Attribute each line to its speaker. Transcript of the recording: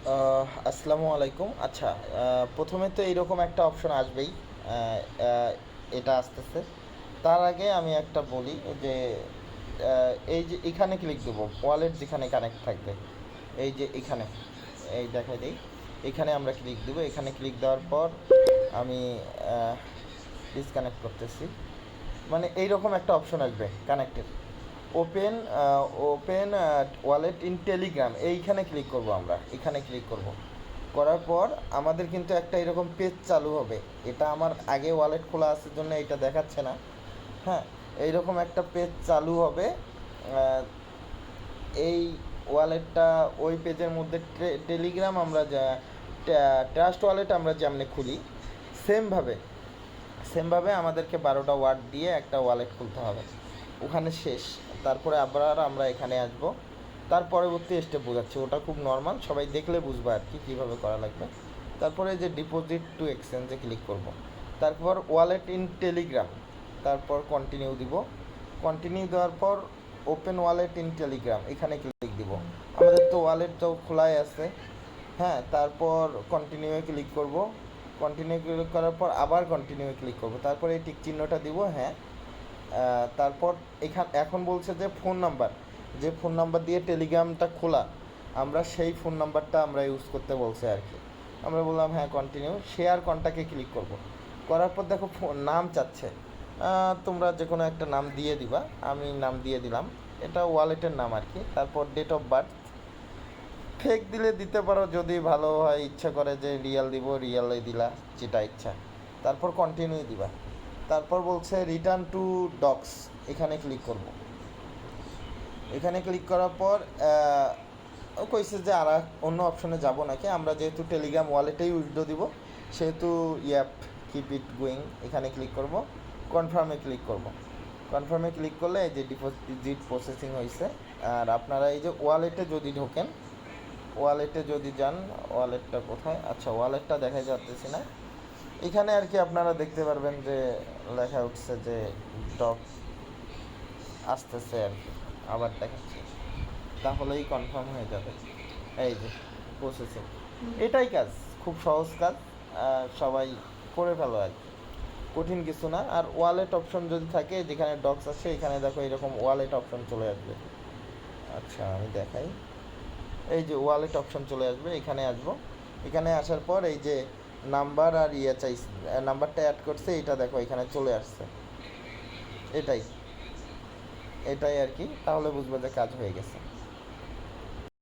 Speaker 1: আসসালামু আলাইকুম। আচ্ছা, প্রথমে তো এইরকম একটা অপশন আসবেই। আহ, আহ, এটা আসতেছে। তার আগে আমি একটা বলি যে এই যে এখানে ক্লিক দেবো, ওয়ালেট যেখানে কানেক্ট থাকবে, এই যে এখানে, এই দেখাই দিই, এখানে আমরা ক্লিক দেবো। এখানে ক্লিক দেওয়ার পর আমি ডিসকানেক্ট করতেছি। মানে এইরকম একটা অপশন আসবে কানেক্টের। Open open wallet in Telegram, এইখানে ক্লিক করব। আমরা এখানে ক্লিক করব, করার পর আমাদের কিন্তু একটা এরকম পেজ চালু হবে। এটা আমার আগে ওয়ালেট খোলা আছে জন্য এটা দেখাচ্ছে না। হ্যাঁ, এইরকম একটা পেজ চালু হবে। এই ওয়ালেটটা, ওই পেজের মধ্যে টেলিগ্রাম আমরা যা ট্রাস্ট ওয়ালেট আমরা যেমনি খুলি, সেমভাবে সেমভাবে আমাদেরকে 12টা ওয়ার্ড দিয়ে একটা ওয়ালেট খুলতে হবে। ওখানে শেষ। তারপরে আবার আমরা এখানে আসব। তার পরবর্তী স্টেপ বোঝাচ্ছি, ওটা খুব নর্মাল, সবাই দেখলে বুঝবে আর কি কীভাবে করা লাগবে। তারপরে যে ডিপোজিট টু এক্সচেঞ্জে ক্লিক করব। তারপর ওয়ালেট ইন টেলিগ্রাম, তারপর কন্টিনিউ দিব। কন্টিনিউ দেওয়ার পর ওপেন ওয়ালেট ইন টেলিগ্রাম, এখানে ক্লিক দিব। আমাদের তো ওয়ালেট তো খোলাই আছে। হ্যাঁ, তারপর কন্টিনিউয়ে ক্লিক করব। কন্টিনিউ ক্লিক করার পর আবার কন্টিনিউয়ে ক্লিক করব। তারপর এই টিক চিহ্নটা দিব। হ্যাঁ, তারপর এখন বলছে যে ফোন নাম্বার, যে ফোন নাম্বার দিয়ে টেলিগ্রামটা খোলা, আমরা সেই ফোন নাম্বারটা আমরা ইউজ করতে বলছে আর কি। আমরা বললাম হ্যাঁ, কন্টিনিউ। শেয়ার কন্ট্যাক্টে ক্লিক করব। করার পর দেখো নাম চাচ্ছে। তোমরা যে কোনো একটা নাম দিয়ে দিবা। আমি নাম দিয়ে দিলাম, এটা ওয়ালেটের নাম আর কি। তারপর ডেট অফ বার্থ ফেক দিলে দিতে পারো, যদি ভালো হয়, ইচ্ছা করে যে রিয়েল দিব, রিয়েলে দিলা, যেটা ইচ্ছা। তারপর কন্টিনিউ দিবা। তারপর বলছে রিটার্ন টু ডক্স, এখানে ক্লিক করব। এখানে ক্লিক করার পর ও কইছে যে আর অন্য অপশনে যাব নাকি। আমরা যেহেতু টেলিগ্রাম ওয়ালেটেই উইথড্র দিব, সেহেতু ইয়াপ কিপ ইট গোয়িং, এখানে ক্লিক করব। কনফার্মে ক্লিক করব। কনফার্মে ক্লিক করলে এই যে ডিপোজিট প্রসেসিং হয়েছে। আর আপনারা এই যে ওয়ালেটে যদি ঢোকেন, ওয়ালেটে যদি যান, ওয়ালেটটা কোথায়, আচ্ছা ওয়ালেটটা দেখা যাচ্ছে না। এখানে আর কি আপনারা দেখতে পারবেন যে লেখা উঠছে যে ডক আসতেছে আর কি, আবার দেখাচ্ছে। তাহলেই কনফার্ম হয়ে যাবে। এই যে প্রসেসিং, এটাই কাজ, খুব সহজ কাজ। সবাই করে ফেলো আর কি, কঠিন কিছু না। আর ওয়ালেট অপশন যদি থাকে, যেখানে ডক্স আছে এখানে দেখো এরকম ওয়ালেট অপশন চলে আসবে। আচ্ছা আমি দেখাই, এই যে ওয়ালেট অপশন চলে আসবে, এখানে আসবো। এখানে আসার পর এই যে নাম্বার আর ইয়ে চাই, নাম্বারটা অ্যাড করছে, এটা দেখো এখানে চলে আসছে। এটাই এটাই আর কি, তাহলে বুঝবে যে কাজ হয়ে গেছে।